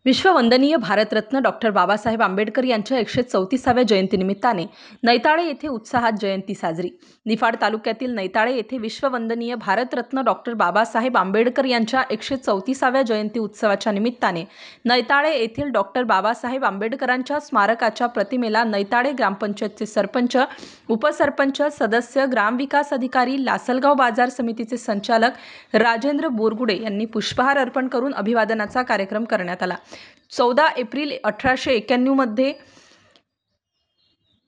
विश्ववंदनीय Bharat Ratna doctor Babasaheb Ambedkar यांच्या 134व्या जयंतीनिमित्ताने नैताळे येथे उत्साहात जयंती साजरी। निफाड तालुक्यातील नैताळे येथे विश्ववंदनीय भारतरत्न डॉक्टर बाबासाहेब आंबेडकर यांच्या 134व्या जयंती उत्सवाच्या निमित्ताने नैताळे येथील डॉक्टर बाबासाहेब आंबेडकरांच्या स्मारकाच्या प्रतिमेला नैताळे ग्रामपंचायतचे सरपंच, उपसरपंच, सदस्य, ग्रामविकास अधिकारी, लासलगाव बाजार समितीचे संचालक राजेंद्र बोरगुडे यांनी पुष्पहार अर्पण करून अभिवादनाचा कार्यक्रम करण्यात आला। 14 एप्रिल 1891 मध्ये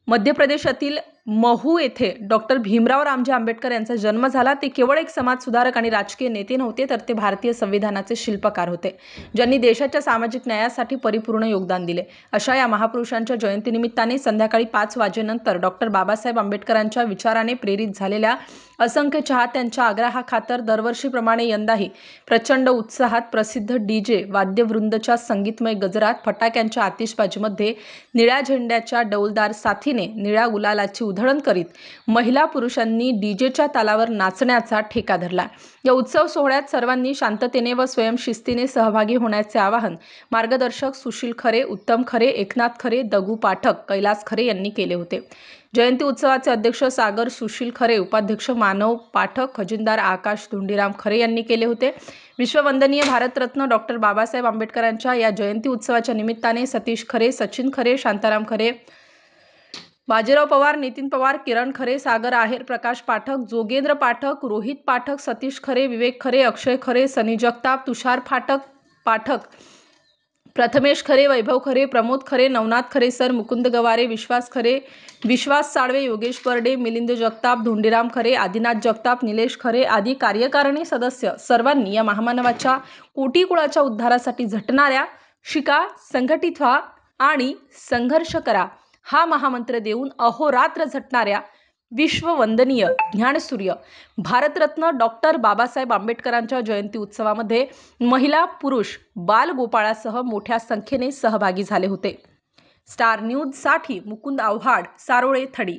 मध्य प्रदेशातील महू येथे डॉक्टर भीमराव रामजी आंबेडकर यांचा जन्म झाला। ते केवळ एक समाज सुधारक आणि राजकीय नेते नव्हते, तर ते भारतीय संविधानाचे शिल्पकार होते, ज्यांनी देशाच्या सामाजिक न्यायासाठी परिपूर्ण योगदान दिले। अशा या महापुरुषांच्या जयंतीनिमित्ताने संध्याकाळी 5 वाजेनंतर डॉक्टर बाबासाहेब आंबेडकरांच्या विचाराने प्रेरित झालेल्या असंख्य चाहत्यांच्या आग्रहाखातर दरवर्षीप्रमाणे यंदाही प्रचंड उत्साहात प्रसिद्ध डीजे वाद्यवृंदच्या संगीतमय गजरात, फटाक्यांच्या आतिषबाजीमध्ये, निळ्या झेंड्याच्या डौलदार साथीने, निळ्या गुलालाची उधळण करीत महिला पुरुषांनी डीजेच्या तालावर नाचण्याचा ठेका धरला। या उत्सव सोहळ्यात सर्वांनी शांततेने व स्वयंशिस्तीने सहभागी होण्याचे आवाहन मार्गदर्शक सुशील खरे, उत्तम खरे, एकनाथ खरे, दगू पाठक, कैलास खरे यांनी केले होते। जयंती उत्सवाचे अध्यक्ष सागर सुशील खरे, उपाध्यक्ष मानव पाठक, खजिनदार आकाश धुंडीराम खरे यांनी केले होते। विश्ववंदनीय भारतरत्न डॉक्टर बाबासाहेब आंबेडकरांच्या या जयंती उत्सवाच्या निमित्ताने सतीश खरे, सचिन खरे, शांताराम खरे, बाजीराव पवार, नितीन पवार, किरण खरे, सागर आहेर, प्रकाश पाठक, जोगेंद्र पाठक, रोहित पाठक, सतीश खरे, विवेक खरे, अक्षय खरे, सनी जगताप, तुषार पाठक, प्रथमेश खरे, वैभव खरे, प्रमोद खरे, नवनाथ खरे सर, मुकुंद गवारे, विश्वास खरे, विश्वास साळवे, योगेश बर्डे, मिलिंद जगताप, धुंडीराम खरे, आदिनाथ जगताप, निलेश खरे आदी कार्यकारिणी सदस्य सर्वांनी या महामानवाच्या कोटी कुळाच्या उद्धारासाठी झटणाऱ्या, शिका, संघटित व्हा आणि संघर्ष करा हा महामंत्र देऊन अहोरात्र झटणाऱ्या विश्ववंदनीय ज्ञानसूर्य भारतरत्न डॉक्टर बाबासाहेब आंबेडकरांच्या जयंती उत्सवामध्ये महिला, पुरुष, बाल गोपाळासह मोठ्या संख्येने सहभागी झाले होते। स्टार न्यूज साठी मुकुंद आव्हाड, सारोळे, थडी।